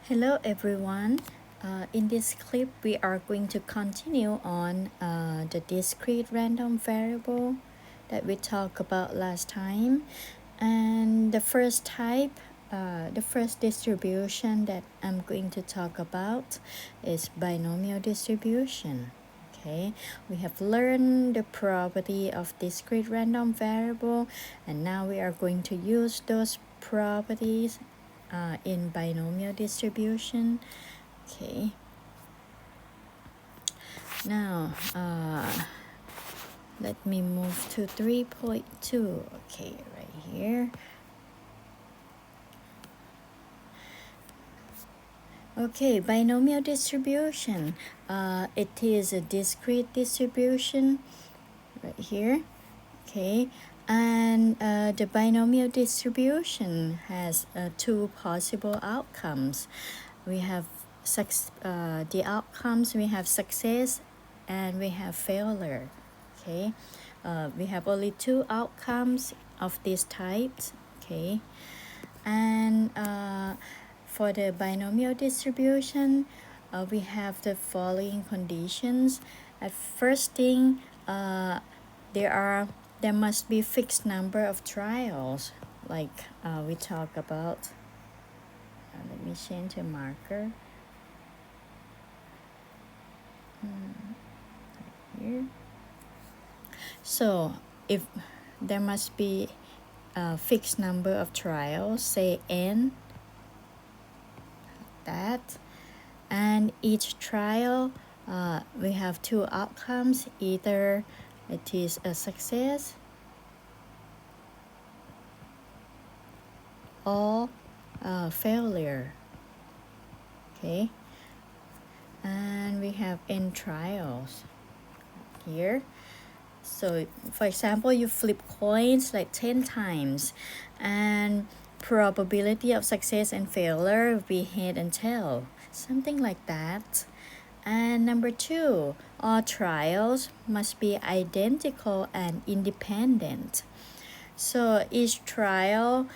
Hello everyone. In this clip, we are going to continue on the discrete random variable that we talked about last time. And the first type, the first distribution that I'm going to talk about is binomial distribution. Okay, we have learned the property of discrete random variable, and now we are going to use those properties in binomial distribution. Okay, now let me move to 3.2. Okay, right here. Okay, binomial distribution. It is a discrete distribution right here. Okay, and the binomial distribution has two possible outcomes. We have the outcomes, we have success and we have failure. Okay, we have only two outcomes of these types. Okay, and for the binomial distribution, we have the following conditions. At first thing, there must be fixed number of trials, like we talk about. Let me change the marker. Here. So if there must be a fixed number of trials, say n, that, and each trial we have two outcomes. Either it is a success or a failure. Okay, and we have n trials here. So for example, you flip coins like 10 times, and probability of success and failure will be head and tail, something like that. And number two, all trials must be identical and independent. So each trial,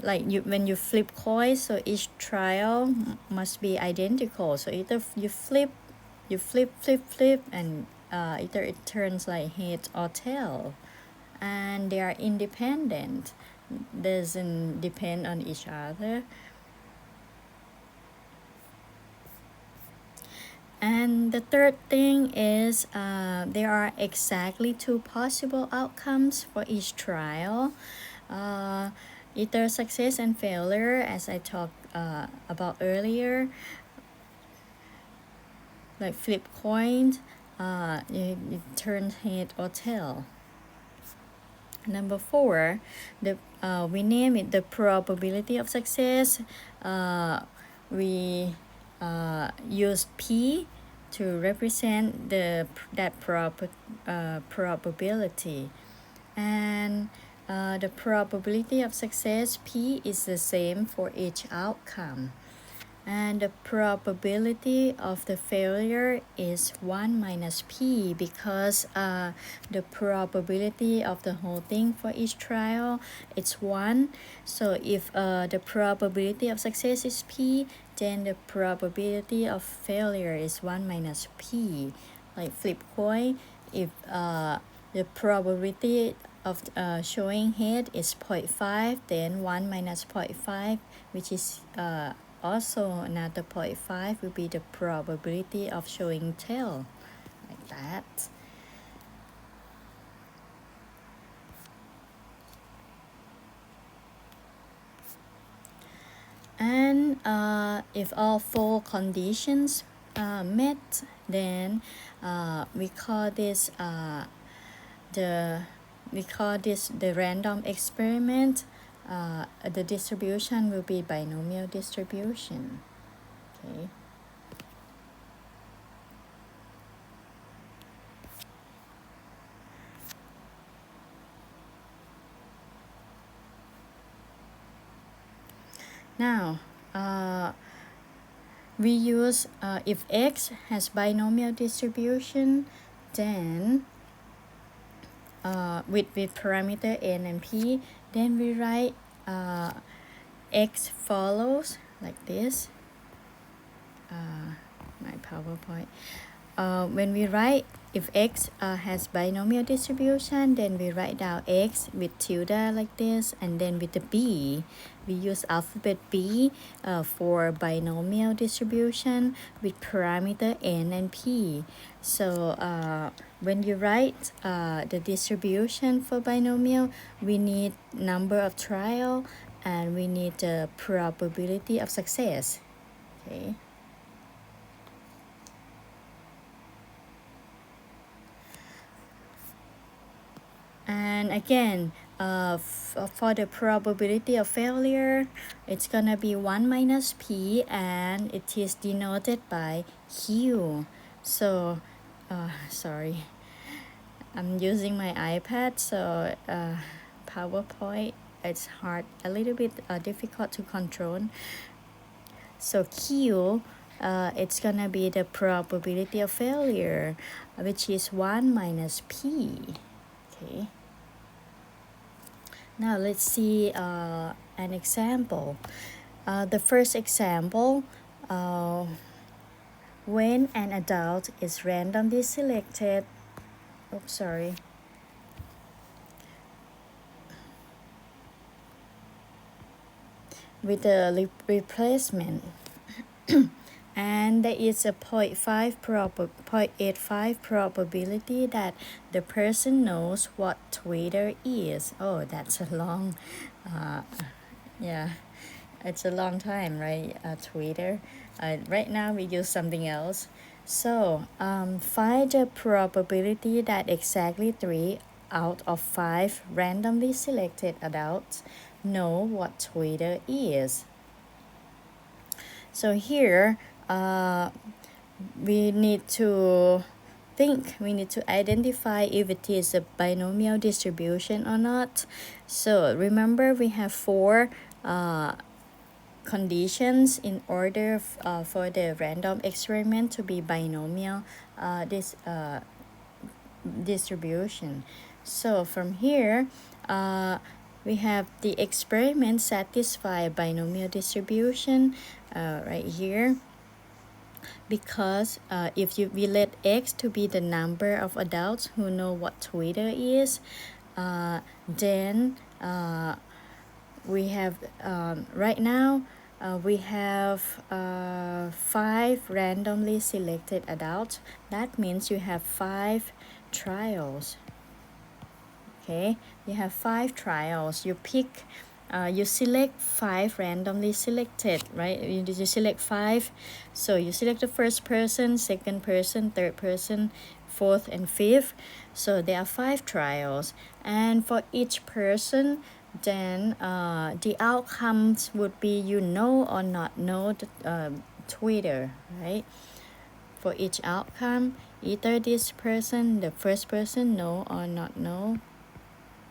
like when you flip coins, so each trial must be identical. So either you flip, and either it turns like head or tail, and they are independent, doesn't depend on each other. And the third thing is there are exactly two possible outcomes for each trial, either success and failure, as I talked about earlier. Like flip coins, it turns head or tail. Number four, we name it the probability of success. We use P to represent that probability, and the probability of success P is the same for each outcome, and the probability of the failure is 1 minus P, because the probability of the whole thing for each trial it's 1. So if the probability of success is P, then the probability of failure is 1 minus P. Like flip coin, if the probability of showing head is 0.5, then 1 minus 0.5, which is also another 0.5, will be the probability of showing tail, like that. And if all four conditions met, then we call this the random experiment. The distribution will be binomial distribution. Okay. Now, we use if x has binomial distribution, then with parameter n and p, then we write x follows like this. my PowerPoint. When we write, if x has binomial distribution, then we write down x with tilde like this, and then with the b, we use alphabet b for binomial distribution with parameter n and p. So when you write the distribution for binomial, we need number of trial and we need the probability of success. Okay. And again, for the probability of failure, it's gonna be 1 minus p, and it is denoted by q. So sorry, I'm using my iPad, so PowerPoint, it's hard, a little bit difficult to control. So q, it's gonna be the probability of failure, which is 1 minus p. Okay. Now let's see an example. The first example, when an adult is randomly selected, with a replacement and there is a 0.85 probability that the person knows what Twitter is. Oh, that's a long, yeah, it's a long time, right? Twitter. Right now we use something else. So find the probability that exactly 3 out of 5 randomly selected adults know what Twitter is. So here we need to identify if it is a binomial distribution or not. So remember, we have 4 conditions in order for the random experiment to be binomial distribution. So from here, we have the experiment satisfy a binomial distribution right here, because if we let x to be the number of adults who know what Twitter is, then we have right now we have 5 randomly selected adults. That means you have 5 trials. Okay, you have 5 trials. You pick, you select 5 randomly selected, right? You select 5. So you select the first person, second person, third person, fourth and fifth. So there are 5 trials, and for each person, then the outcomes would be you know or not know the Twitter, right? For each outcome, either this person, the first person, know or not know.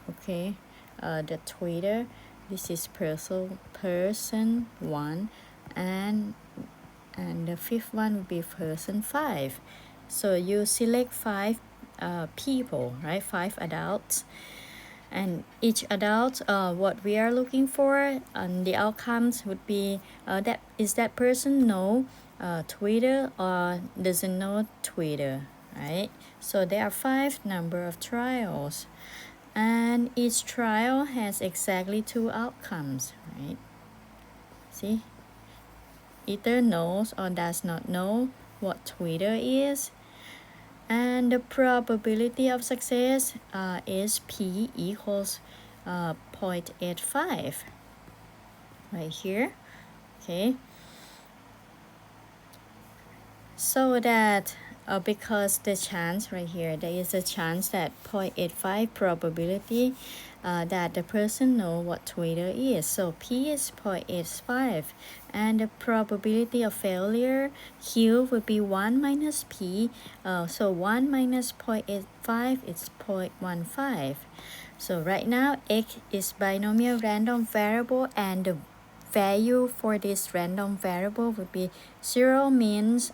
Okay, the Twitter, this is person 1, and the fifth one would be person 5. So you select 5 people, right? 5 adults, and each adult, what we are looking for and the outcomes would be that is that person know Twitter or doesn't know Twitter, right? So there are 5 number of trials, and each trial has exactly 2 outcomes, right? See, either knows or does not know what Twitter is, and the probability of success is p equals 0.85 right here. Okay, so that because the chance right here, there is a chance that 0.85 probability that the person know what Twitter is. So p is 0.85, and the probability of failure q would be 1 minus p. So 1 minus 0.85 is 0.15. So right now x is binomial random variable, and the value for this random variable would be 0, means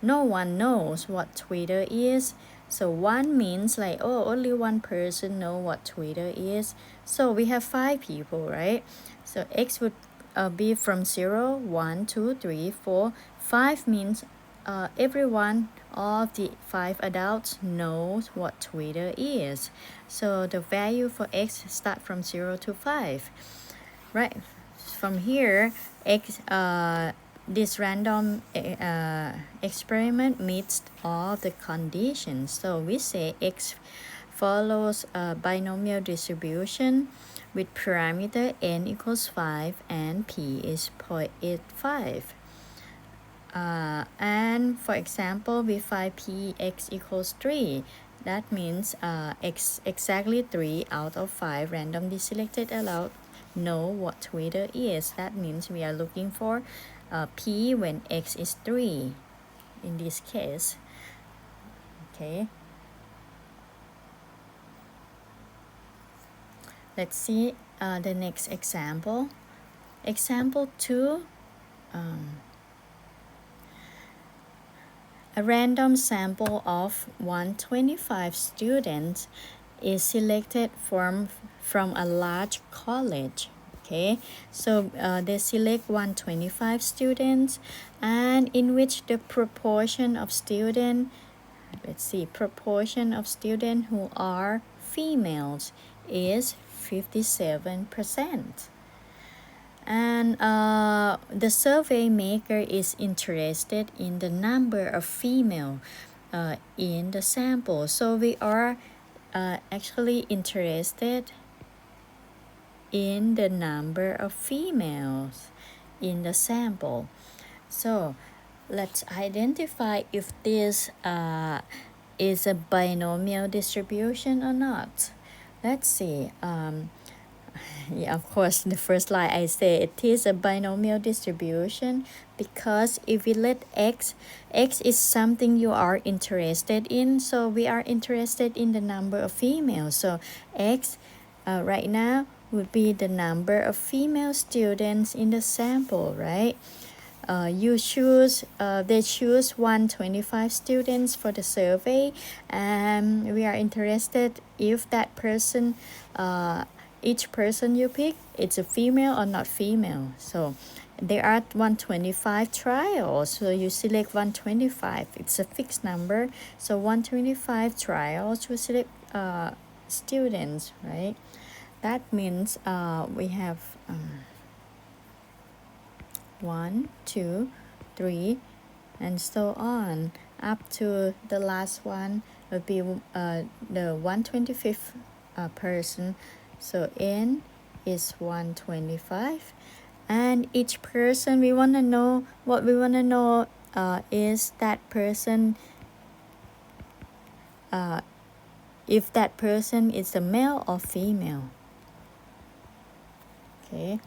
no one knows what Twitter is. So 1 means like, oh, only one person know what Twitter is. So we have 5 people, right? So x would be from 0, 1, 2, 3, 4. 5 means everyone of the 5 adults knows what Twitter is. So the value for x start from 0 to 5. Right. From here, this random experiment meets all the conditions. So we say x follows a binomial distribution with parameter n equals 5 and p is 0.85. And for example, we find px equals 3. That means x exactly 3 out of 5 randomly selected allowed know what Twitter is. That means we are looking for p when x is 3 in this case. Okay. Let's see the next example. Example 2. A random sample of 125 students is selected from a large college. Okay, so they select 125 students, and in which the proportion of students, proportion of students who are females is 57%. And the survey maker is interested in the number of female in the sample. So we are actually interested in the number of females in the sample. So let's identify if this is a binomial distribution or not. Let's see. Yeah, of course, the first line I say it is a binomial distribution, because if we let x is something you are interested in, so we are interested in the number of females. So x right now would be the number of female students in the sample, right? They choose 125 students for the survey, and we are interested if that person, each person you pick, it's a female or not female. So there are 125 trials, so you select 125. It's a fixed number, so 125 trials to select students, right? That means we have 1, 2, 3, and so on up to the last one would be the 125th person. So n is 125, and each person we want to know is that person, if that person is a male or female. Okay,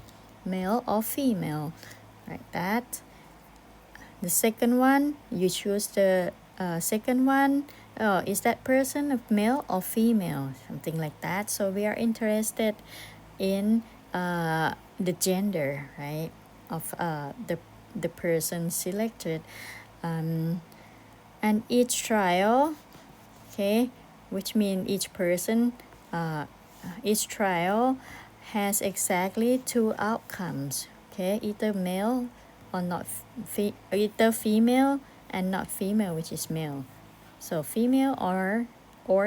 male or female, like that. The second one, you choose the second one. Is that person a male or female? Something like that. So we are interested in the gender, right, of the person selected. And each trial, okay, which means each person, each trial has exactly 2 outcomes. Okay, either male or not, either female and not female, which is male. So female or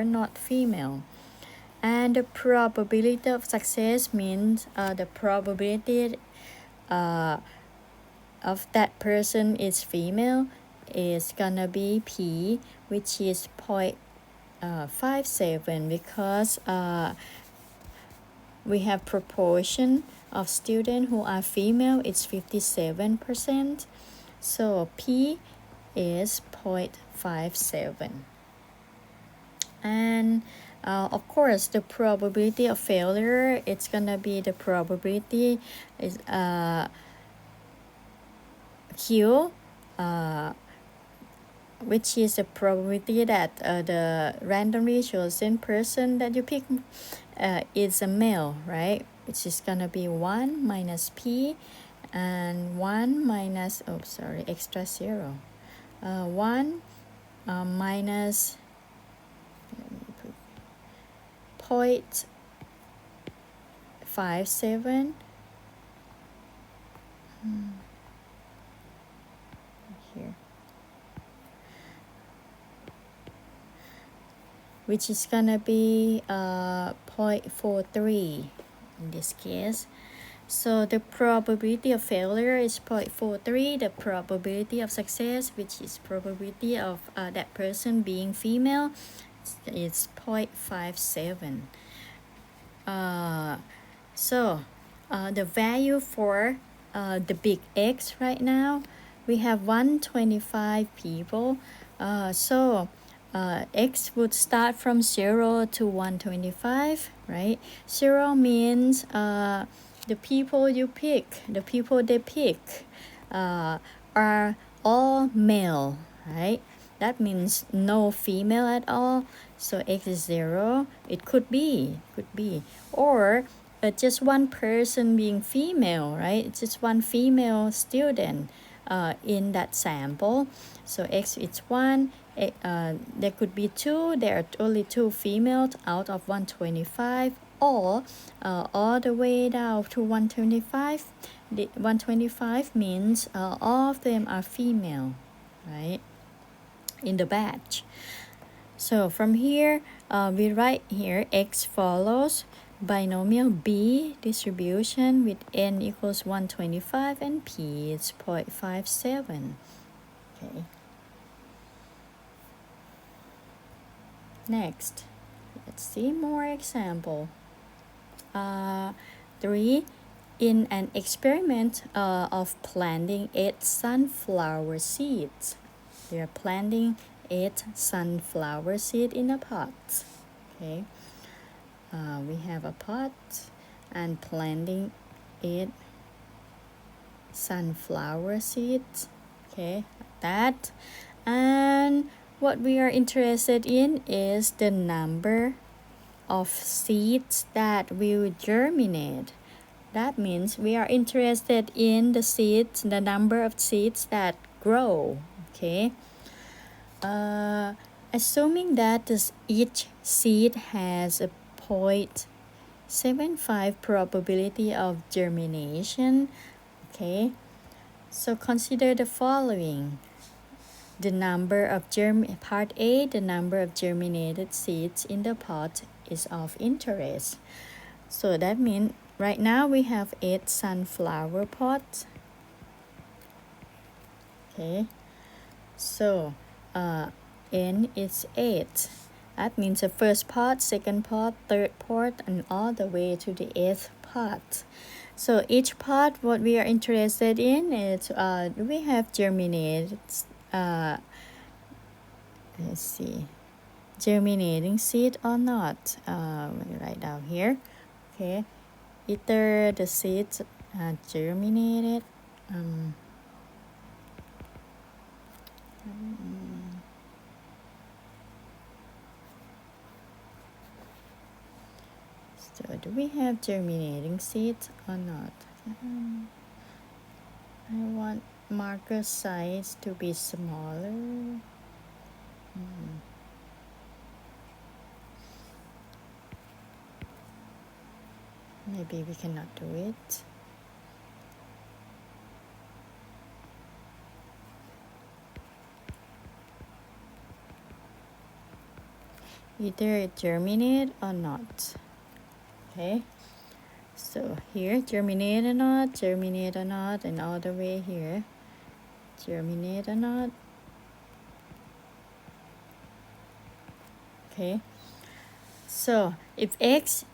not female. And the probability of success means the probability of that person is female is gonna be p, which is 0.57, because we have proportion of students who are female, it's 57%. So p is 0.57. And of course, the probability of failure, it's gonna be the probability is q, which is the probability that the randomly chosen person that you pick is a male, right? Which is gonna be 1 minus p, and 1 minus, extra 0. 1 minus 0.57 here, which is gonna be 0.43 in this case. So the probability of failure is 0.43. The probability of success, which is probability of that person being female, is 0.57. So the value for the big X right now, we have 125 people. So X would start from 0 to 125, right? 0 means the people you pick, the people they pick are all male, right? That means no female at all. So X is 0. It could be, or just one person being female, right? It's just one female student in that sample. So X is 1. There could be 2. There are only 2 females out of 125, or all the way down to 125. The 125 means all of them are female, right, in the batch. So from here, we write here X follows binomial B distribution with n equals 125 and P is 0.57. Okay. Next, let's see more example. 3. In an experiment of planting 8 sunflower seeds. We are planting 8 sunflower seeds in a pot. Okay. We have a pot and planting 8 sunflower seeds. Okay, that. And what we are interested in is the number of seeds that will germinate. That means we are interested in the seeds, the number of seeds that grow. Okay. Assuming that each seed has a 0.75 probability of germination. Okay. So consider the following. The number of part A, the number of germinated seeds in the pot is of interest. So that means right now we have 8 sunflower pots. Okay. So n is 8. That means the first pot, second pot, third pot, and all the way to the 8th pot. So each pot, what we are interested in is do we have germinated let's see, germinating seed or not. We write down here. Okay, either the seeds germinated. So do we have germinating seeds or not? I want marker size to be smaller. Maybe we cannot do it. Either it germinate or not. Okay. So here, germinate or not, and all the way here, germinate or not. Okay. So if X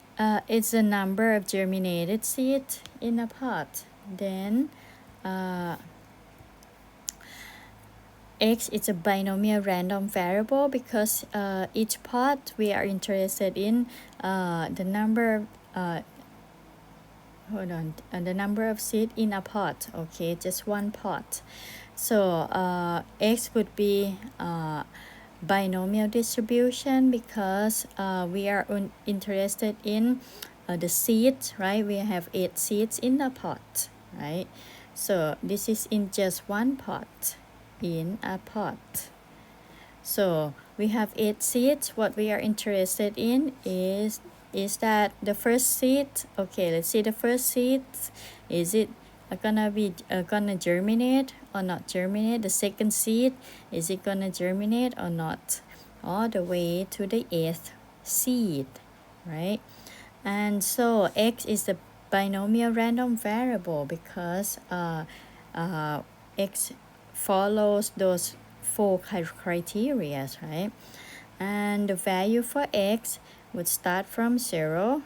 is the number of germinated seeds in a pot, then X is a binomial random variable because each pot we are interested in the number the number of seeds in a pot. Okay, just one pot. So X would be binomial distribution because we are interested in the seeds, right? We have 8 seeds in the pot, right? So this is in just one pot, in a pot. So we have 8 seeds. What we are interested in is that the first seed, okay, let's see the first seed, is it gonna germinate or not germinate? The second seed, is it gonna germinate or not? All the way to the 8th seed, right? And so x is the binomial random variable because x follows those 4 criteria, right? And the value for x would start from 0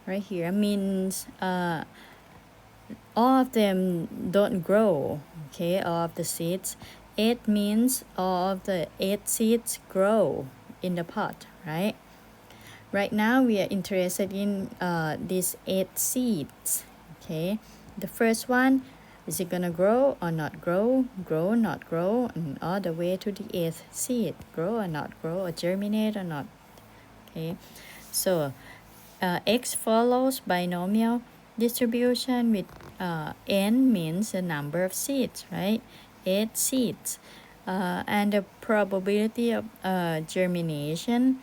right here, means all of them don't grow, okay, all of the seeds. 8 means all of the 8 seeds grow in the pot, right? Right now we are interested in these 8 seeds, okay? The first one, is it gonna grow or not grow, grow, not grow, and all the way to the 8th seed, grow or not grow, or germinate or not, okay? So x follows binomial distribution with n means the number of seeds, right? 8 seeds. And the probability of germination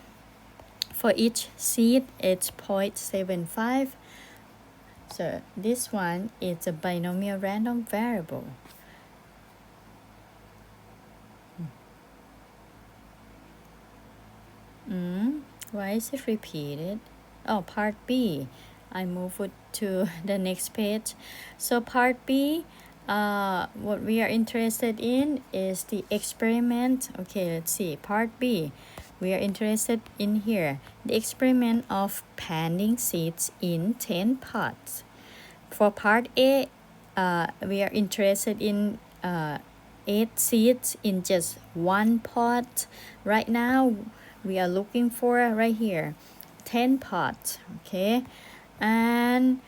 for each seed it's 0.75. So this one is a binomial random variable. Why is it repeated? Oh, part B. I move it to the next page. So part B, what we are interested in is the experiment. Okay, let's see. Part B, we are interested in here. The experiment of planting seeds in 10 pots. For part A, we are interested in 8 seeds in just one pot. Right now, we are looking for right here 10 pots, okay? And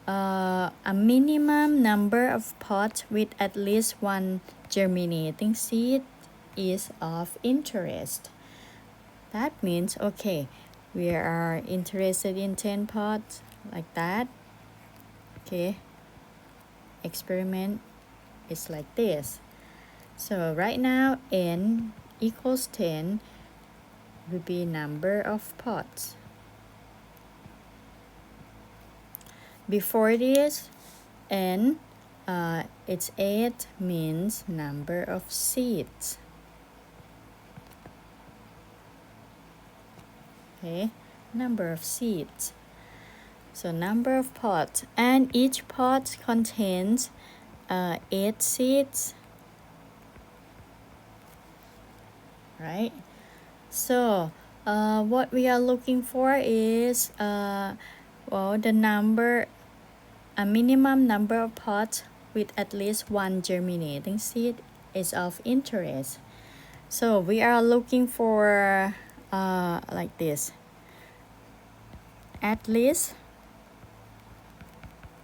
a minimum number of pots with at least one germinating seed is of interest. That means, okay, we are interested in 10 pots like that, okay? Experiment is like this. So right now n equals 10 will be number of pots. Before this, n it's 8 means number of seeds. Okay, number of seeds. So number of pots, and each pot contains 8 seeds, right? So what we are looking for is the number, a minimum number of pots with at least one germinating seed is of interest. So we are looking for like this, at least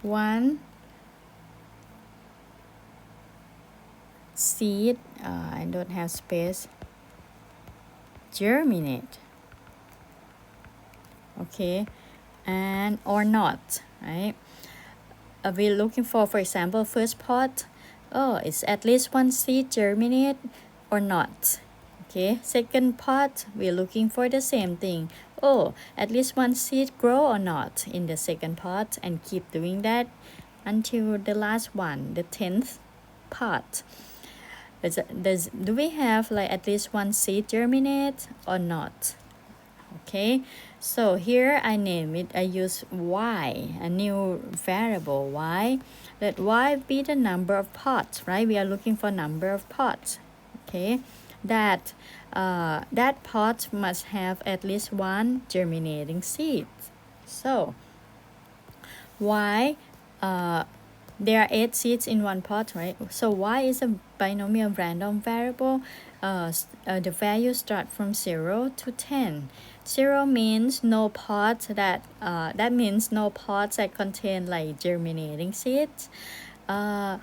one seed, I don't have space, germinate, okay, and or not, right? We're looking for example, first pot, it's at least one seed germinate or not, okay? Second pot, we're looking for the same thing, at least one seed grow or not in the second pot, and keep doing that until the last one, the 10th pot. Do we have like at least one seed germinate or not? Okay, so here I name it, I use y, a new variable y. Let y be the number of pots, right? We are looking for number of pots, okay? That pot must have at least one germinating seed. So y, there are 8 seeds in one pot, right? So y is a binomial random variable. The values start from 0 to 10. 0 means no pots that means no pots that contain like germinating seeds. 10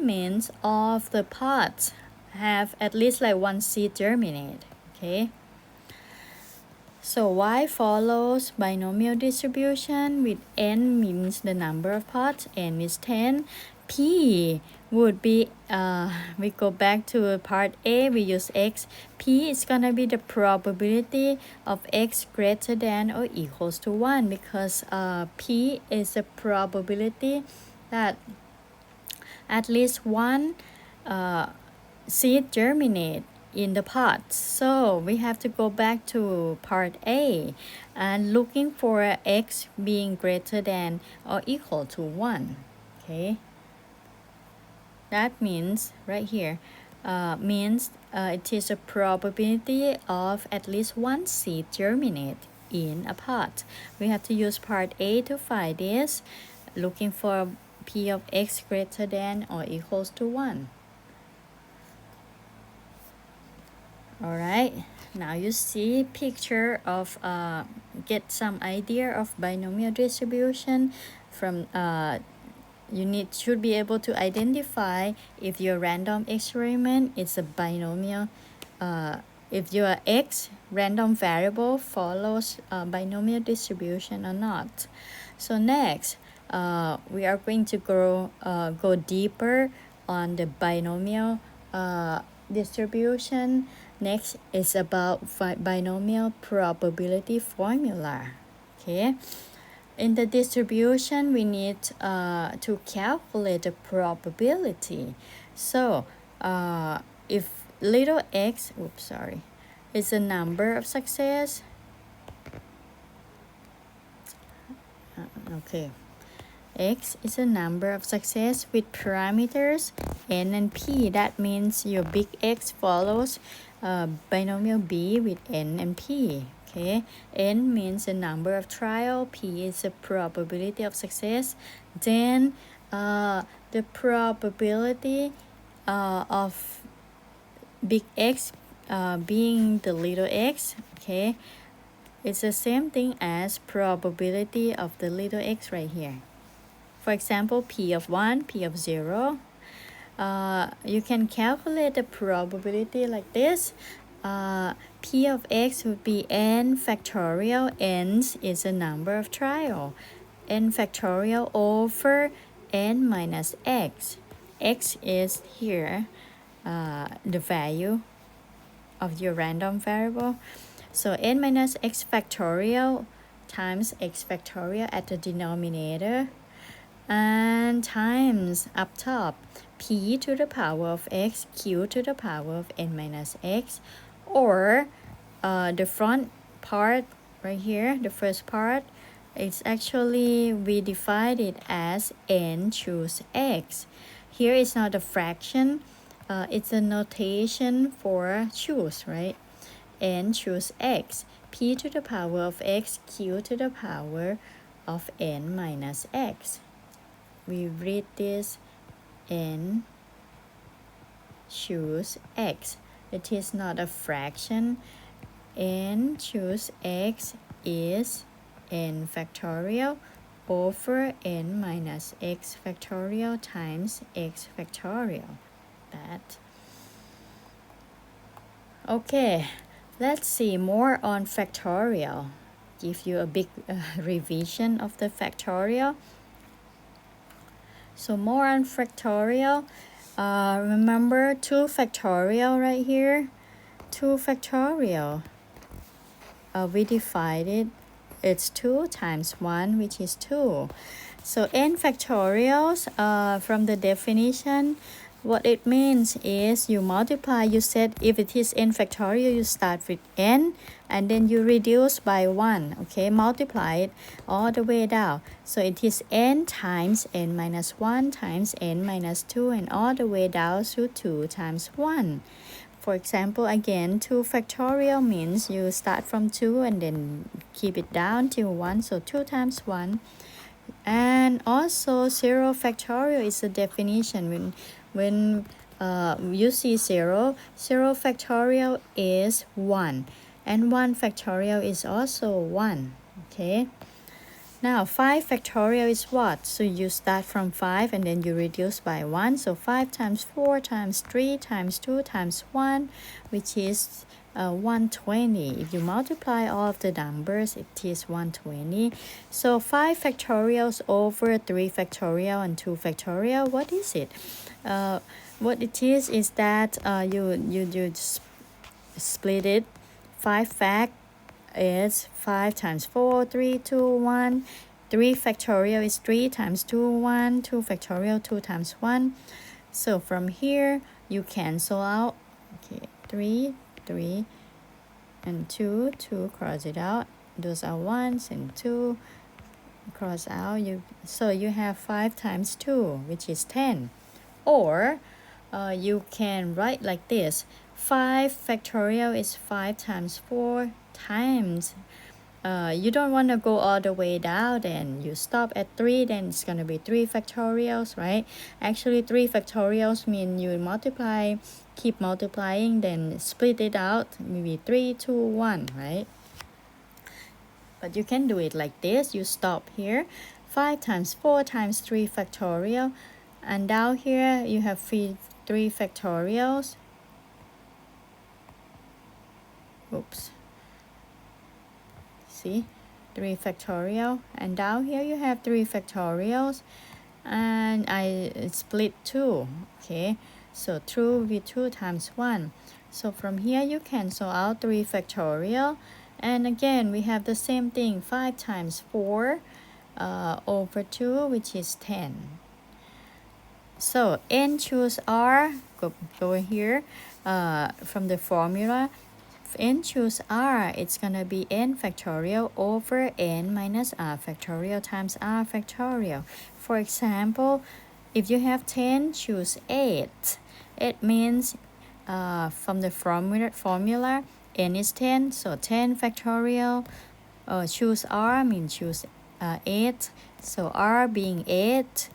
means all of the pots have at least like one seed germinate, okay? So y follows binomial distribution with n means the number of pots, n is 10. P would be, we go back to part A, we use x. P is gonna be the probability of x greater than or equals to 1, because P is the probability that at least one seed germinate in the pot. So we have to go back to part A and looking for x being greater than or equal to 1. Okay, that means right here means it is a probability of at least one seed germinate in a pot. We have to use part A to find this, looking for p of x greater than or equals to 1. Alright, now you see picture of get some idea of binomial distribution from you should be able to identify if your random experiment is a binomial, if your x random variable follows binomial distribution or not. So next we are going to go deeper on the binomial distribution. Next is about binomial probability formula. Okay, in the distribution we need to calculate the probability. So if little x is a number of success, x is a number of success with parameters n and p. That means your big X follows binomial b with n and p. Okay, n means the number of trial, p is the probability of success. Then the probability of big X being the little x, okay, it's the same thing as probability of the little x right here. For example, p of 1, p of 0. You can calculate the probability like this. P of x would be n factorial. N is the number of trial. N factorial over n minus x. X is here the value of your random variable. So n minus x factorial times x factorial at the denominator, and times up top p to the power of x q to the power of n minus x, or the front part right here, the first part, it's actually we divide it as n choose x. Here is not a fraction, it's a notation for choose, right? N choose x, p to the power of x q to the power of n minus x. We read this n choose x. It is not a fraction. N choose x is n factorial over n minus x factorial times x factorial. That. Okay, let's see more on factorial. Give you a big revision of the factorial. So more on factorial. Remember 2 factorial right here. 2 factorial. We divided it's 2 times 1, which is 2. So n factorials, from the definition, what it means is you multiply, you said if it is n factorial, you start with n and then you reduce by 1, okay, multiply it all the way down. So it is n times n minus 1 times n minus 2 and all the way down to 2 times 1. For example, again, 2 factorial means you start from 2 and then keep it down till 1, so 2 times 1. And also 0 factorial is a definition. When you see 0 factorial is 1 and 1 factorial is also 1. Okay, now 5 factorial is what? So you start from 5 and then you reduce by 1. So 5 times 4 times 3 times 2 times 1, which is 120. If you multiply all of the numbers, it is 120. So 5 factorials over 3 factorial and 2 factorial, what is it? What it is that you split it. 5 fact is 5 times 4, 3, 2, 1. 3 factorial is 3 times 2, 1. 2 factorial, 2 times 1. So from here, you cancel out. Okay, 3, 3, and 2, 2, cross it out. Those are 1s and 2. Cross out. So you have 5 times 2, which is 10. Or you can write like this. 5 factorial is 5 times 4 times. You don't want to go all the way down, then you stop at 3, then it's going to be 3 factorials, right? Actually, 3 factorials mean you multiply, keep multiplying, then split it out, maybe 3, 2, 1, right? But you can do it like this. You stop here. 5 times 4 times 3 factorial. And down here, you have 3 factorials. Oops. See? 3 factorial. And down here, you have 3 factorials. And I split 2. Okay? So 2 will be 2 times 1. So from here, you cancel out 3 factorial. And again, we have the same thing. 5 times 4 over 2, which is 10. So n choose r, go here from the formula. If n choose r, it's going to be n factorial over n minus r factorial times r factorial. For example, if you have 10, choose 8. It means from the formula, n is 10, so 10 factorial. Choose r means choose 8. So r being 8,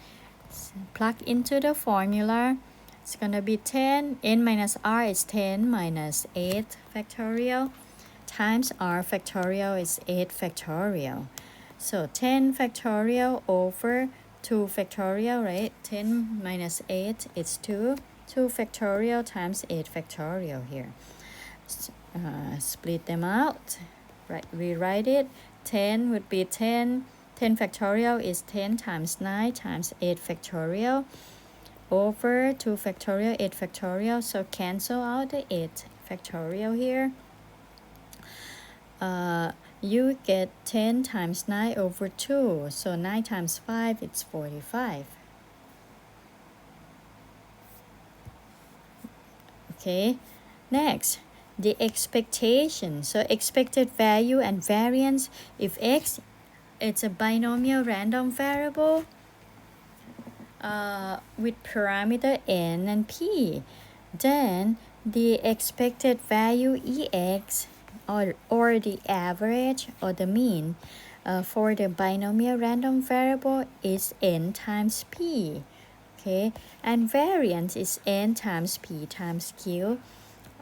plug into the formula. It's going to be 10. N minus r is 10 minus 8 factorial times r factorial is 8 factorial. So 10 factorial over 2 factorial, right? 10 minus 8 is 2. 2 factorial times 8 factorial here. Split them out. Right, rewrite it. 10 would be 10. 10 factorial is 10 times 9 times 8 factorial over 2 factorial, 8 factorial. So cancel out the 8 factorial here. You get 10 times 9 over 2. So 9 times 5, it's 45. Okay, next, the expectation. So expected value and variance. If x, it's a binomial random variable with parameter n and p, then the expected value ex or the average or the mean for the binomial random variable is n times p. Okay, and variance is n times p times q,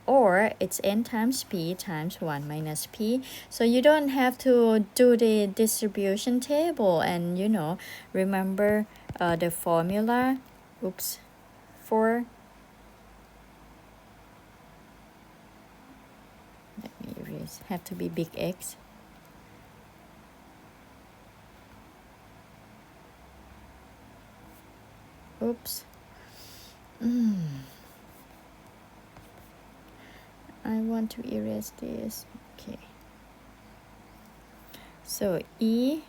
or it's n times p times 1 minus p. So you don't have to do the distribution table and remember the formula. Oops, for let me erase, have to be big X. Oops. I want to erase this. Okay. So E.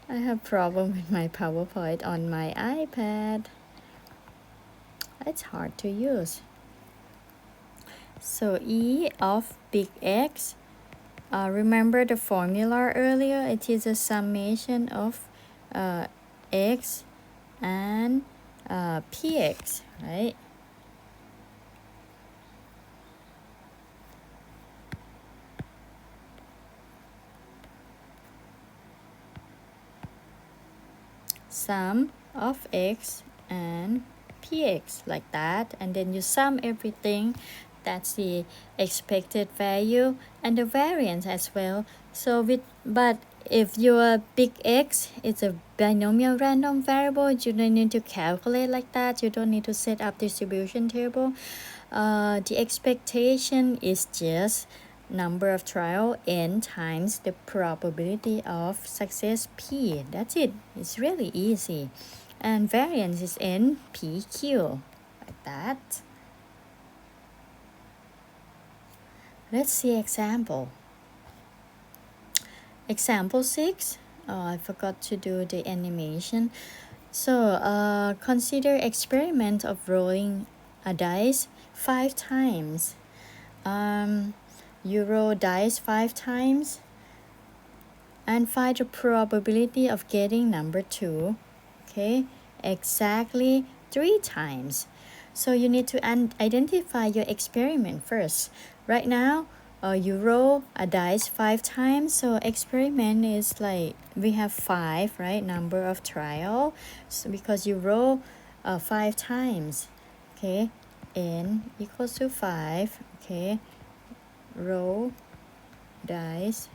I have problem with my PowerPoint on my iPad. It's hard to use. So E of big X. Remember the formula earlier? It is a summation of X and px, right? Sum of x and px, like that, and then you sum everything. That's the expected value and the variance as well. So but if your big X is a binomial random variable, you don't need to calculate like that. You don't need to set up distribution table. The expectation is just number of trial n times the probability of success p. That's it. It's really easy. And variance is n pq, like that. Let's see example. Example 6. I forgot to do the animation. So consider experiment of rolling a dice 5 times. You roll dice 5 times and find the probability of getting number 2, okay, exactly 3 times. So you need to identify your experiment first. Right now, you roll a dice 5 times, so experiment is like we have 5, right, number of trial, so because you roll 5 times, okay, n equals to 5, okay, roll dice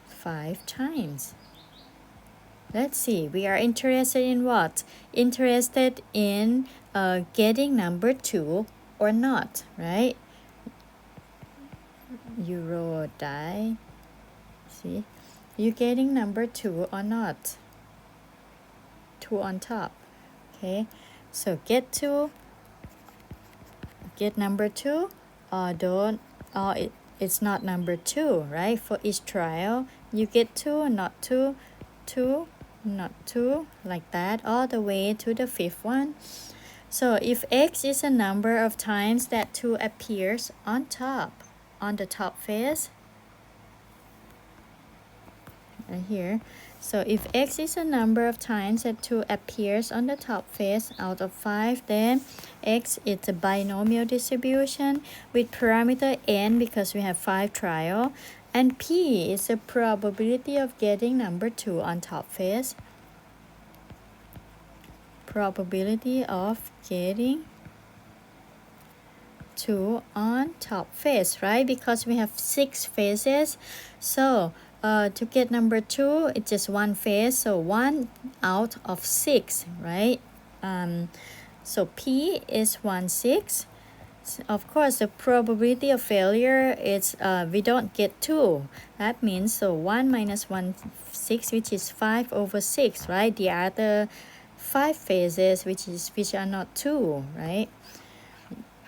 5 times. Let's see, we are interested in what? Interested in getting number 2 or not, right? You roll a die. See, you getting number 2 or not? 2 on top. Okay, so get number 2 or don't, or it's not number 2, right? For each trial, you get 2, not 2, 2, not 2, like that, all the way to the 5th one. So if x is a number of times that 2 appears on top, on the top face, right here. So if x is a number of times that 2 appears on the top face out of 5, then x is a binomial distribution with parameter n because we have 5 trial, and p is the probability of getting number 2 on top face. Probability of getting 2 on top face, right? Because we have 6 faces. So to get number 2, it's just one face, so 1 out of 6, right? So P is 1/6. Of course, the probability of failure is we don't get 2. That means so 1 minus 1/6, which is 5/6, right? The other 5 phases which are not 2, right?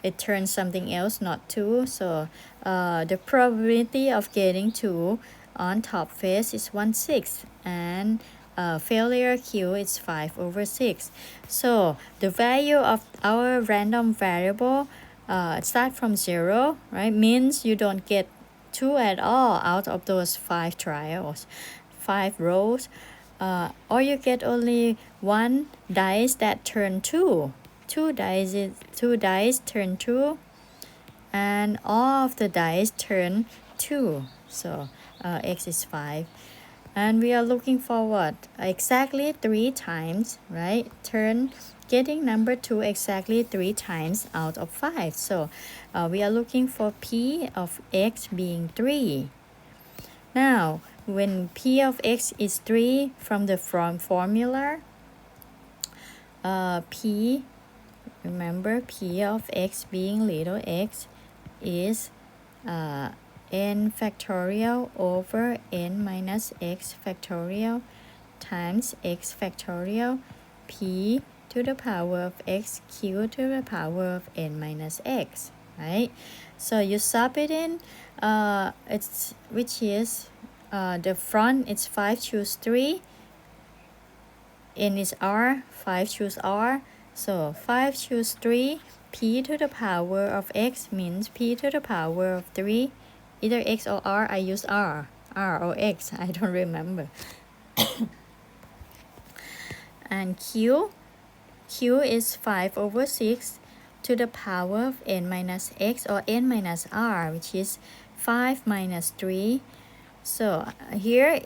It turns something else not 2. So the probability of getting 2 on top face is 1/6, and failure Q is 5/6. So the value of our random variable start from 0, right? Means you don't get 2 at all out of those 5 trials, 5 rows, or you get only 1 dice that turn 2. 2 dice turn 2, and all of the dice turn 2. So x is 5, and we are looking for what? Exactly 3 times, right? Getting number 2 exactly 3 times out of 5. So we are looking for p of x being 3. Now when p of x is 3 from the formula, p, remember, p of x being little x is n factorial over n minus x factorial times x factorial p to the power of x q to the power of n minus x, right? So you sub it in, which is the front it's 5 choose 3, n is r, 5 choose r, so 5 choose 3, p to the power of x means p to the power of 3, either x or r. I use r or x, I don't remember. And q is 5/6 to the power of n minus x or n minus r, which is 5 minus 3. So here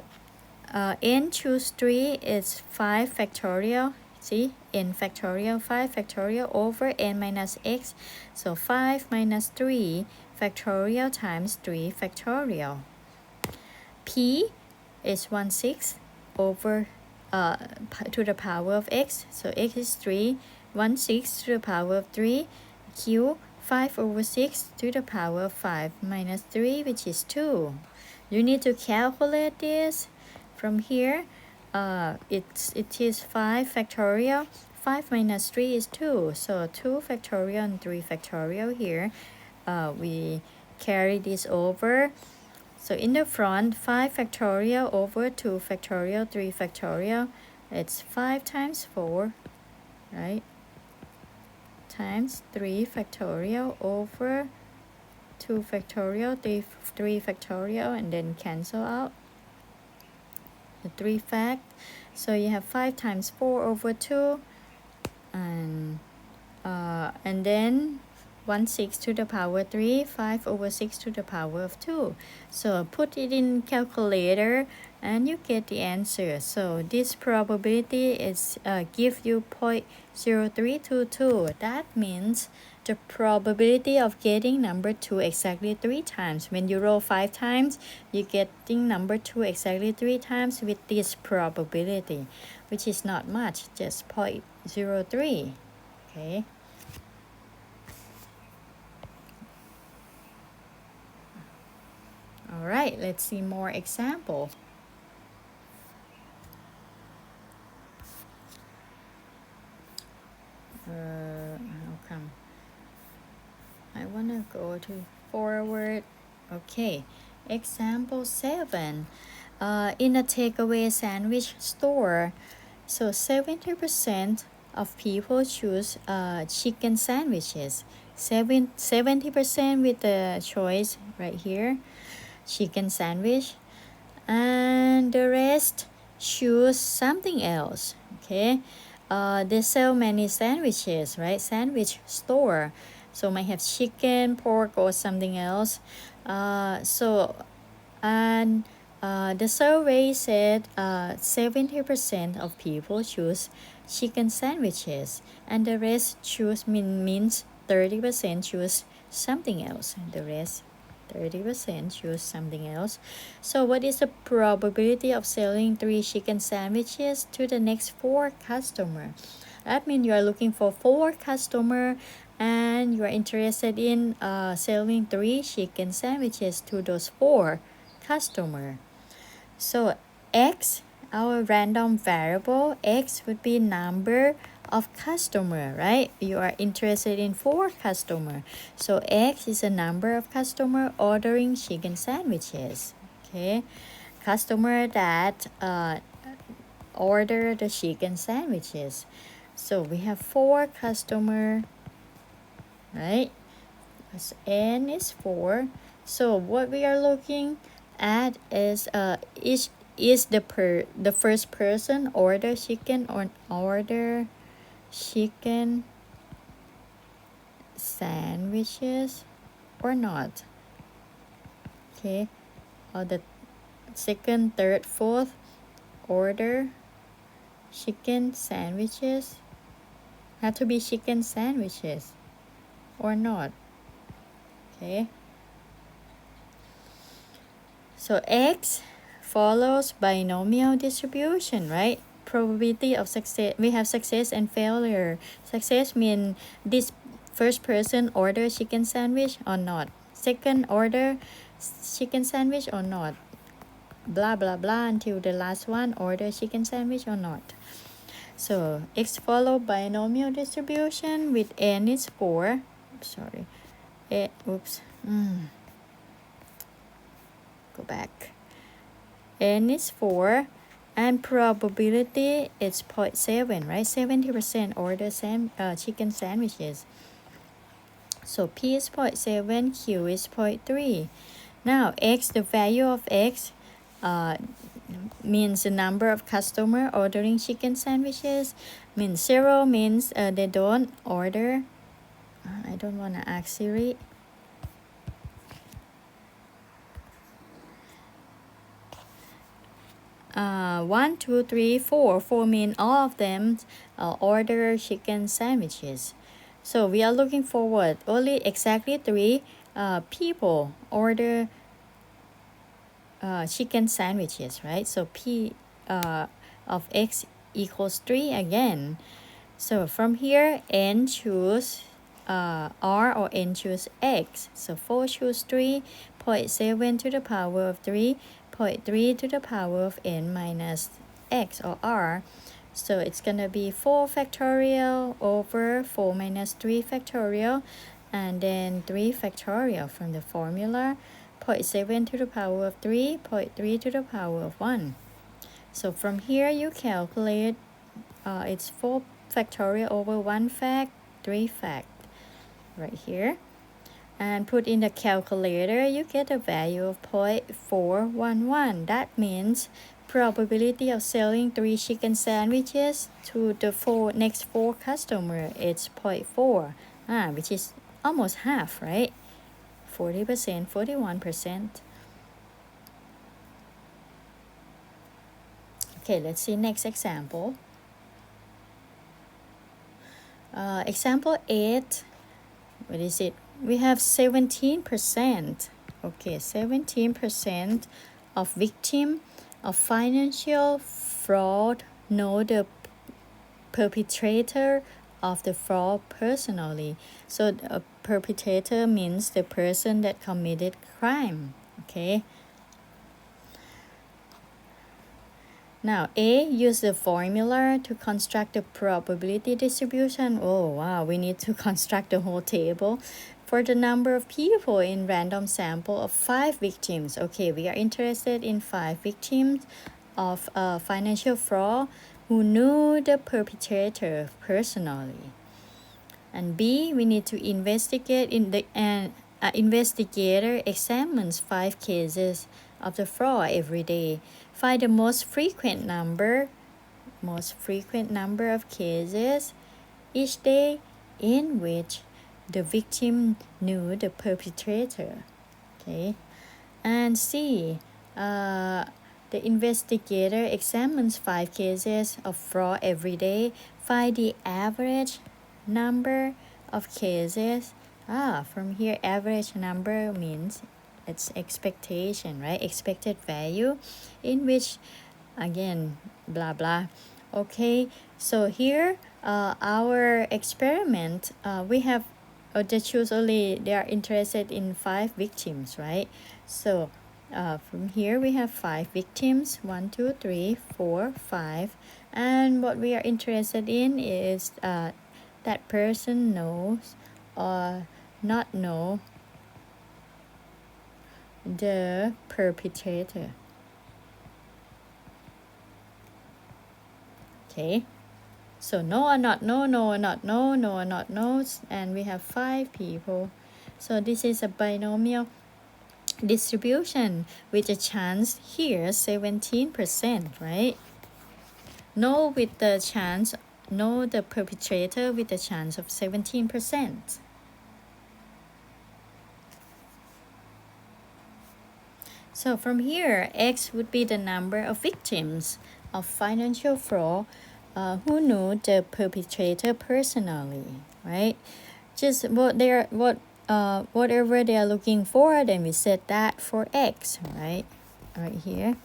n choose 3 is 5 factorial. See, n factorial, 5 factorial over n minus x. So 5 minus 3 factorial times 3 factorial. P is 1/6 over to the power of x. So x is 3, 1/6 to the power of 3. Q, 5/6 to the power of 5 minus 3, which is 2. You need to calculate this. From here, it is 5 factorial. 5 minus 3 is 2. So 2 factorial and 3 factorial here. We carry this over. So in the front, 5 factorial over 2 factorial, 3 factorial, it's 5 times 4, right? Times 3 factorial over 2 factorial, 3 factorial, and then cancel out the 3 fact. So you have 5 times 4 over 2, and then 1/6 to the power 3, 5 over 6 to the power of 2. So put it in calculator and you get the answer. So this probability is give you 0.0322. That means the probability of getting number 2 exactly 3 times. When you roll 5 times, you getting number 2 exactly 3 times with this probability, which is not much, just 0.03. Okay. All right, let's see more example. How come? I want to go to forward. Okay, example 7. In a takeaway sandwich store, so 70% of people choose chicken sandwiches. 70% with the choice right here, chicken sandwich, and the rest choose something else. Okay, they sell many sandwiches, right? Sandwich store, so might have chicken, pork, or something else. And the survey said 70% of people choose chicken sandwiches, and the rest choose means 30% choose something else. The rest 30% choose something else. So what is the probability of selling 3 chicken sandwiches to the next 4 customer? That means you are looking for 4 customer and you are interested in selling 3 chicken sandwiches to those 4 customer. So X, our random variable, X would be number of customer, right? You are interested in 4 customer. So X is a number of customer ordering chicken sandwiches. Okay, customer that order the chicken sandwiches. So we have 4 customer, right? N is 4. So what we are looking at is the first person order chicken or order chicken sandwiches or not. Okay, or the second, third, fourth order chicken sandwiches, have to be chicken sandwiches or not. Okay, so X follows binomial distribution, right? Probability of success, we have success and failure. Success means this first person order chicken sandwich or not, second order chicken sandwich or not, blah blah blah until the last one order chicken sandwich or not. So X follow binomial distribution with N is 4. Sorry, go back. N is 4 and probability is 0.7, right? 70% order chicken sandwiches. So P is 0.7, Q is 0.3. Now X, the value of X means the number of customer ordering chicken sandwiches. Means 0 means they don't order. I don't want to ask Siri. 1, 2, 3, 4. 4 mean all of them order chicken sandwiches. So we are looking forward. Only exactly 3 people order chicken sandwiches, right? So P of X equals 3 again. So from here, N choose R or N choose X. So 4 choose 3, 0.7 to the power of 3, 0.3 to the power of N minus X or R. So it's going to be 4 factorial over 4 minus 3 factorial, and then 3 factorial from the formula, 0.7 to the power of 3, 0.3 to the power of 1. So from here you calculate it's 4 factorial over 1 fact, 3 fact right here, and put in the calculator. You get a value of 0.411. That means probability of selling 3 chicken sandwiches to the next 4 customer it's 0.4, which is almost half, right? 40%, 41%. Okay, let's see next example. Example 8, what is it? We have 17%. Okay, 17% of victim of financial fraud know the perpetrator of the fraud personally. So a perpetrator means the person that committed crime. Okay. Now, A, use the formula to construct the probability distribution. Oh, wow, we need to construct the whole table for the number of people in random sample of 5 victims. Okay, we are interested in 5 victims of financial fraud who knew the perpetrator personally. And B, we need to investigate investigator examines 5 cases of the fraud every day. Find the most frequent number of cases each day in which the victim knew the perpetrator. Okay, and C, the investigator examines 5 cases of fraud every day. Find the average number of cases. From here, average number means it's expectation, right? Expected value in which, again, blah blah. Okay, so here our experiment, we have they choose only, they are interested in 5 victims, right? So from here we have 5 victims, 1 2 3 4 5, and what we are interested in is that person knows or not know the perpetrator. Okay, so no or not know, no or not know, no or not knows, and we have 5 people. So this is a binomial distribution with a chance here 17%, right? Know with the chance, know the perpetrator with a chance of 17%. So from here, X would be the number of victims of financial fraud who knew the perpetrator personally, right? Just whatever they are looking for, then we set that for X, right here.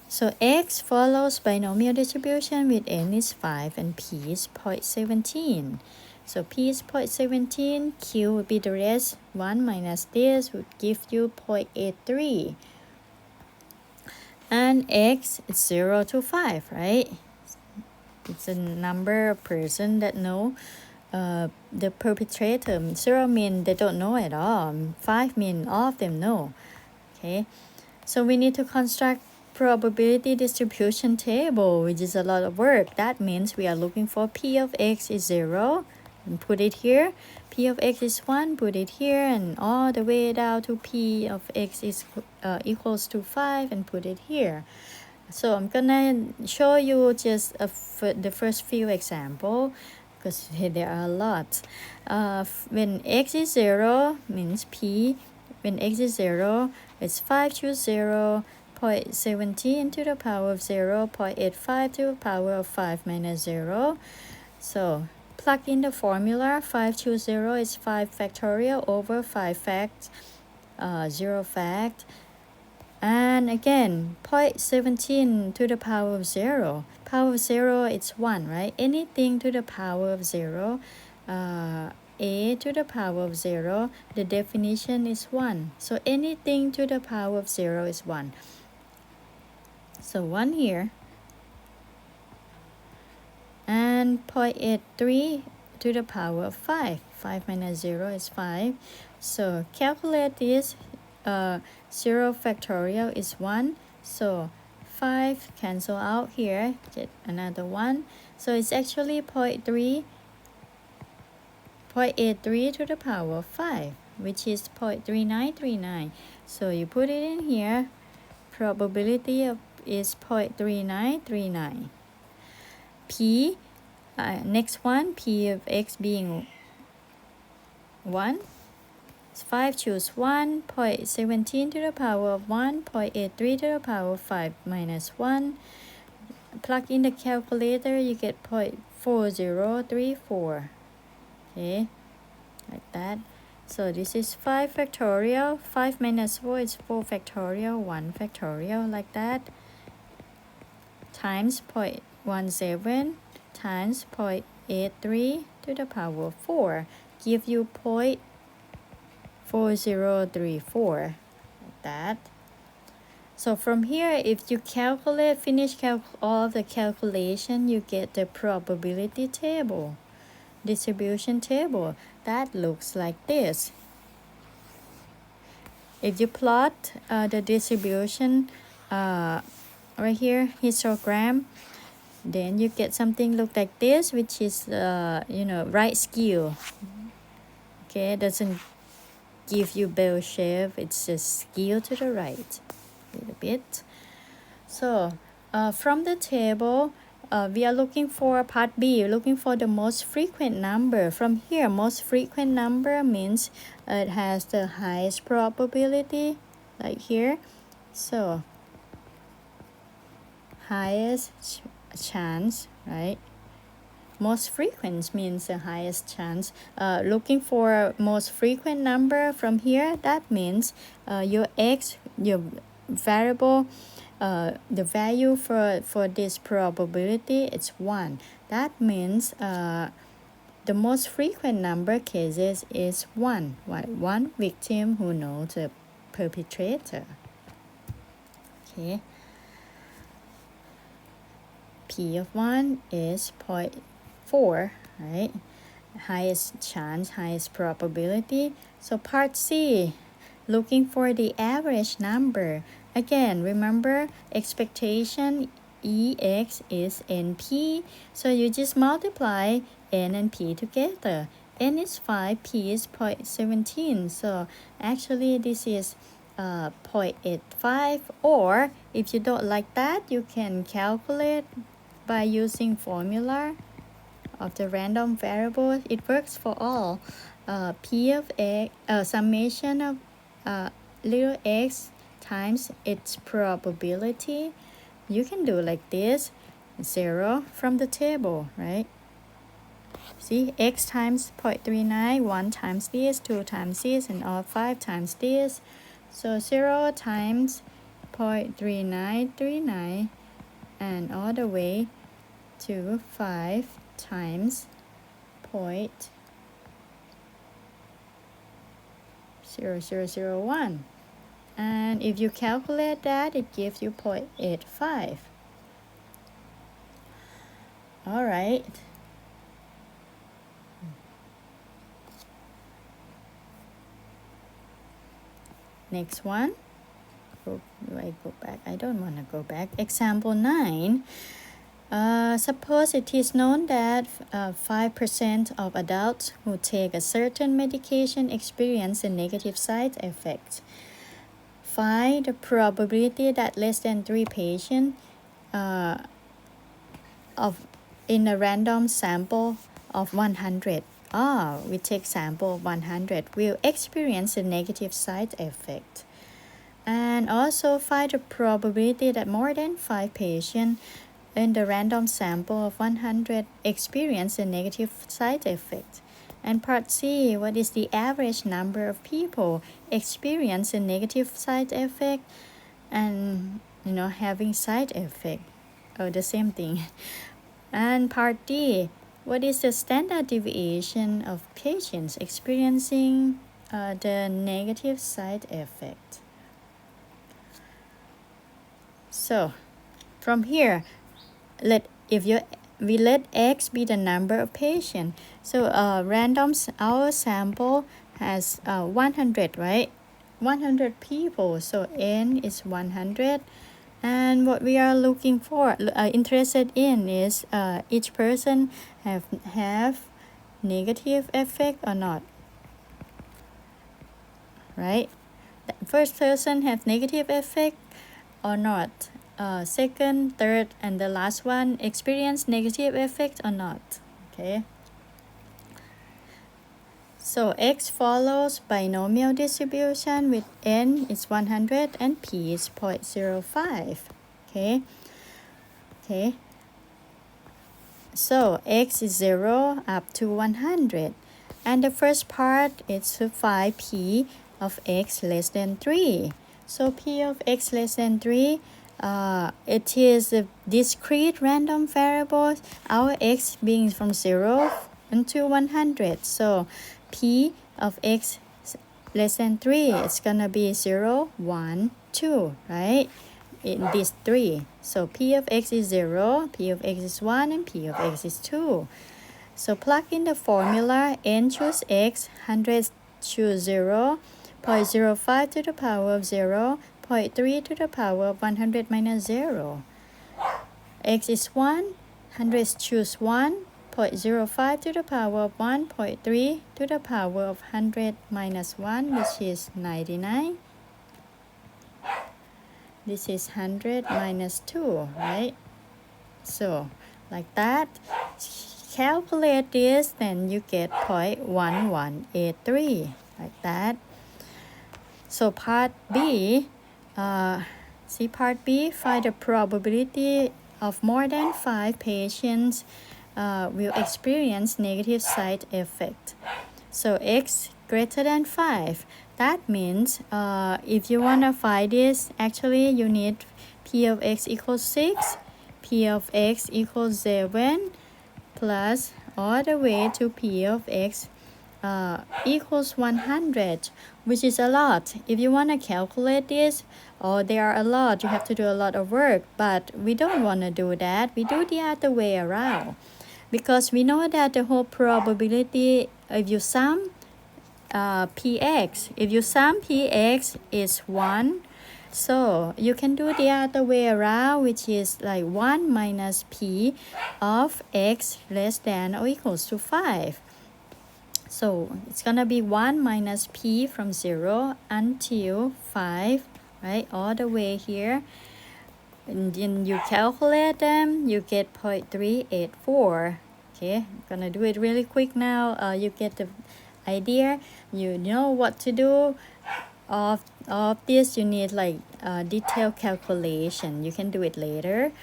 So X follows binomial distribution with N is 5 and P is 0.17. So P is 0.17, Q would be the rest. 1 minus this would give you 0.83. And X is 0 to 5, right? It's a number of person that know the perpetrator. 0 means they don't know at all. 5 means all of them know. Okay, so we need to construct probability distribution table, which is a lot of work. That means we are looking for P of X is 0 and put it here. P of X is 1, put it here, and all the way down to P of X is equals to 5 and put it here. So I'm gonna show you just the first few examples because there are a lot. When X is 0 means P. When X is 0, it's 5 choose 0, 0.17 to the power of 0, 0.85 to the power of 5 minus 0. So plug in the formula. 5 choose 0 is 5 factorial over 5 fact, 0 fact. And again, 0.17 to the power of 0. Power of 0 is 1, right? Anything to the power of 0, a to the power of 0, the definition is 1. So anything to the power of 0 is 1. So 1 here. And 0.83 to the power of 5. 5 minus 0 is 5. So calculate this. 0 factorial is 1, so 5 cancel out here, get another 1, so it's actually 0.83 to the power of 5, which is 0.3939. So you put it in here, probability of is 0.3939. P, next one, P of x being 1. 5 choose 1, 0.17 to the power of 1, 0.83 to the power of 5 minus 1. Plug in the calculator, you get 0.4034. Okay, like that. So this is 5 factorial. 5 minus 4 is 4 factorial, 1 factorial, like that. Times 0.17 times 0.83 to the power of 4. Give you 0.4034, like that. So from here, if you calculate, finish all the calculation, you get the probability table, distribution table. That looks like this. If you plot the distribution right here, histogram, then you get something look like this, which is right skew. Okay, it doesn't give you bell shape, it's just skew to the right a little bit. So from the table, we are looking for part B, looking for the most frequent number. From here, most frequent number means it has the highest probability, like here. So highest chance, right? Most frequent means the highest chance. Looking for most frequent number from here, that means your x, your variable, the value for this probability is 1. That means the most frequent number cases is 1. One victim who knows the perpetrator. Okay. P of 1 is 0.4, right? Highest chance, highest probability. So part C, looking for the average number. Again, remember expectation EX is NP. So you just multiply N and P together. N is 5, P is 0.17. So actually this is 0.85, or if you don't like that, you can calculate by using formula of the random variable. It works for all. P of x, summation of little x times its probability. You can do like this, 0 from the table, right? See, x times 0.39, 1 times this, 2 times this, and all 5 times this. So 0 times 0.3939 and all the way to 5 times 0.0001. And if you calculate that, it gives you 0.85. All right. Next one. Do I go back? I don't want to go back. Example 9. Suppose it is known that 5% of adults who take a certain medication experience a negative side effect. Find the probability that less than 3 patients in a random sample of 100. We take sample of 100 will experience a negative side effect. And also find the probability that more than 5 patients in the random sample of 100 experience a negative side effect. And part C, what is the average number of people experience a negative side effect and having side effect, the same thing. And part D, what is the standard deviation of patients experiencing the negative side effect? So from here, we let X be the number of patients. So our sample has 100, right? 100 people, so n is 100. And what we are looking for, interested in, is each person have negative effect or not, right? The first person have negative effect or not. Second, third, and the last one experience negative effect or not. Okay. So x follows binomial distribution with n is 100 and p is 0.05. Okay. Okay. So x is 0 up to 100. And the first part is to find p of x less than 3. So p of x less than 3, it is a discrete random variable, our x being from 0 until 100. So p of x less than 3, it's gonna be 0, 1, 2, right? In these 3. So p of x is 0, p of x is 1, and p of x is 2. So plug in the formula, n choose x, 100 choose 0, 0.05 to the power of 0, 0.3 to the power of 100 minus 0. X is 1, 100 choose 1, 0.05 to the power of 1, 0.3 to the power of 100 minus 1, which is 99. This is 100 minus 2, right? So, like that. Calculate this, then you get 0.1183, like that. So part B, see part B, find the probability of more than 5 patients will experience negative side effect. So x greater than 5. That means if you want to find this, actually you need p of x equals 6, p of x equals 7, plus all the way to p of x equals 100, which is a lot. If you want to calculate this, they are a lot, you have to do a lot of work, but we don't want to do that. We do the other way around, because we know that the whole probability, if you sum px, if you sum px is 1, so you can do the other way around, which is like 1 minus p of x less than or equals to 5. So it's gonna be 1 minus p from 0 until 5, right? All the way here. And then you calculate them, you get 0.384. Okay, I'm gonna do it really quick now. You get the idea. You know what to do. Of this, you need like detailed calculation. You can do it later.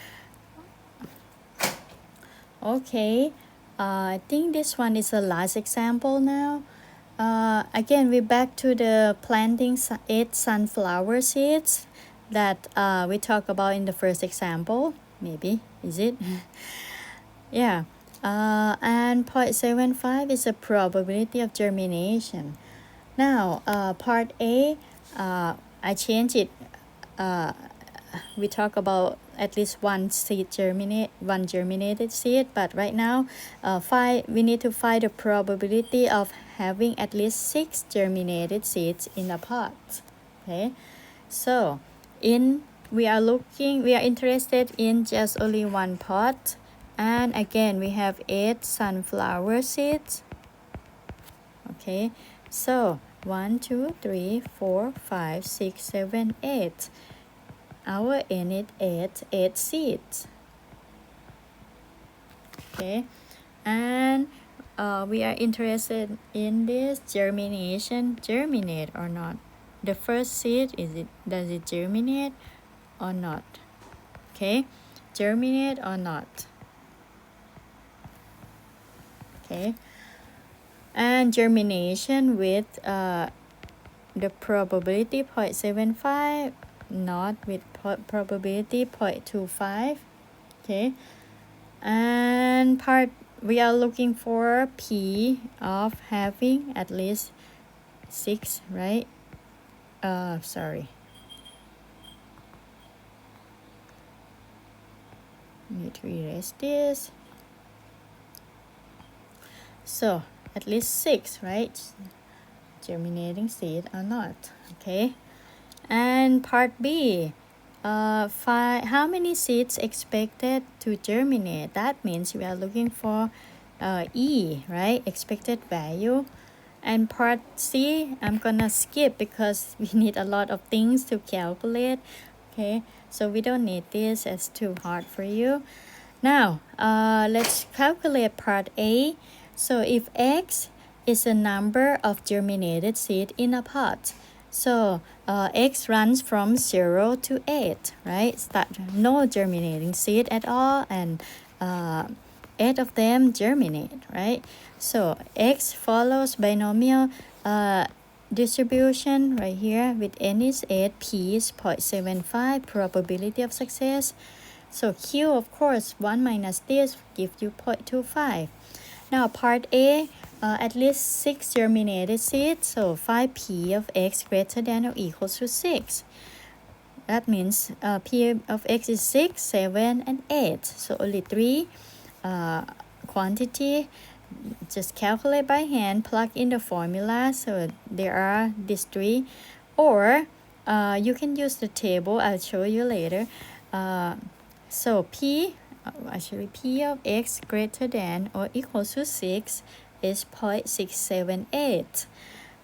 Okay, I think this one is the last example now. Again, we're back to the planting 8 sunflower seeds that we talked about in the first example. Maybe, is it? Yeah. And 0.75 is a probability of germination. Now, part A, I changed it. We talk about at least one germinated seed, but right now, we need to find the probability of having at least 6 germinated seeds in a pot. Okay, so we are interested in just only one pot, and again we have 8 sunflower seeds. Okay, so 1, 2, 3, 4, 5, 6, 7, 8. Our n is 8 seeds. Okay, and we are interested in this germinate or not. The first seed, does it germinate or not? Okay, germinate or not? Okay, and germination with the probability 0.75, not with probability 0.25. Okay, and we are looking for p of having at least 6, right? Sorry, need to erase this. So at least 6, right? germinating seed or not. Okay, and part B, how many seeds expected to germinate? That means we are looking for E, right? Expected value. And part C, I'm gonna skip because we need a lot of things to calculate. Okay, so we don't need this, it's too hard for you. Now, let's calculate part A. So if X is the number of germinated seed in a pot, so X runs from 0 to 8, right? Start no germinating seed at all, and 8 of them germinate, right? So X follows binomial distribution right here with N is 8, P is 0.75, probability of success. So Q, of course, 1 minus this gives you 0.25. Now part A, at least 6 germinated seeds, so 5P of X greater than or equals to 6. That means P of X is 6, 7, and 8. So only 3 quantity. Just calculate by hand, plug in the formula. So there are these 3. Or you can use the table. I'll show you later. So P of X greater than or equals to 6 is 0.678.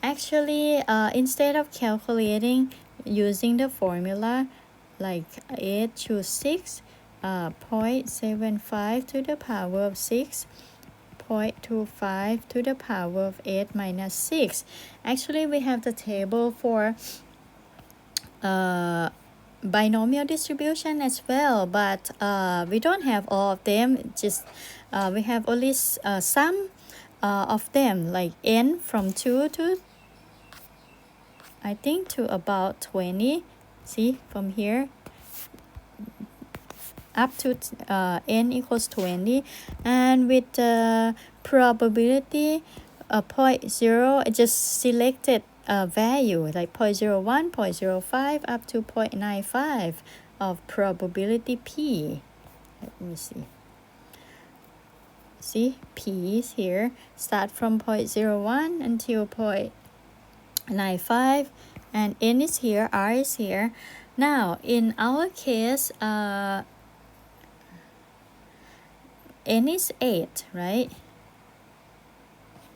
Actually, instead of calculating using the formula like 8 to 6, 0.75 to the power of 6, 0.25 to the power of 8 minus 6. Actually, we have the table for binomial distribution as well, but we don't have all of them. Just we have only some of them, like n from 2 to I think to about 20. See from here up to n equals 20, and with the probability 0.0, I just selected a value like 0.01, 0.05 up to 0.95 of probability P. Let me see P is here, start from 0.01 until 0.95, and N is here, R is here. Now in our case N is 8, right?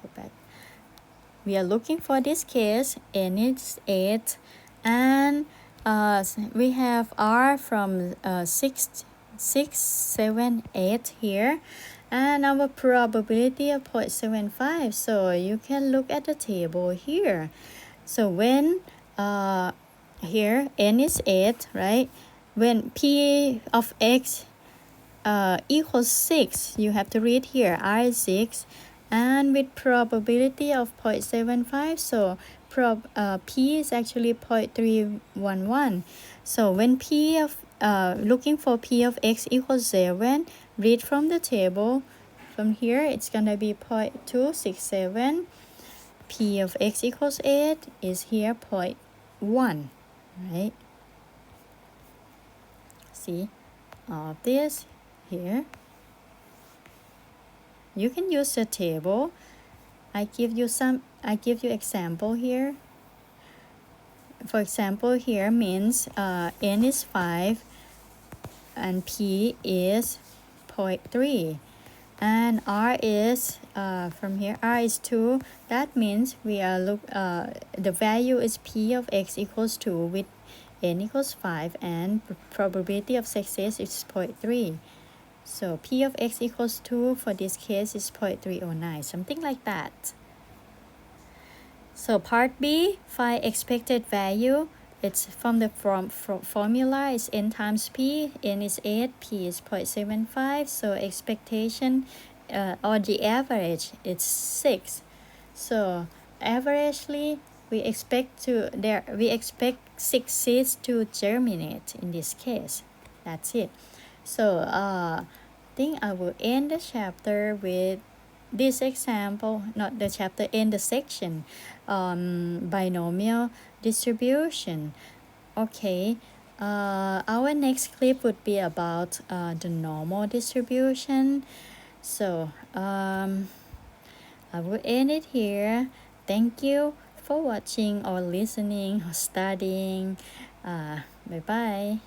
Go back. We are looking for this case, N is 8, and we have R from 6, 7, 8 here, and our probability of 0.75. So you can look at the table here. So when here N is 8, right? When P of X equals 6, you have to read here R is 6, and with probability of 0.75, so P is actually 0.311. So when P of looking for P of X equals 7, read from the table. From here it's gonna be 0.267. P of X equals 8 is here 0.1, right? See all of this here. You can use the table. I give you example here. For example, here means N is 5 and P is 0.3, and R is from here R is 2. That means we are the value is P of X equals 2 with N equals 5, and probability of success is 0.3. So P of X equals 2 for this case is 0.309, something like that. So part B, find expected value. It's from the formula is N times P. N is 8, P is 0.75. So expectation or the average it's 6. So averagely we expect 6 seeds to germinate in this case. That's it. So I think I will end the chapter with this example, not the chapter, in the section binomial distribution. Okay, our next clip would be about the normal distribution. So I will end it here. Thank you for watching or listening or studying. Bye bye.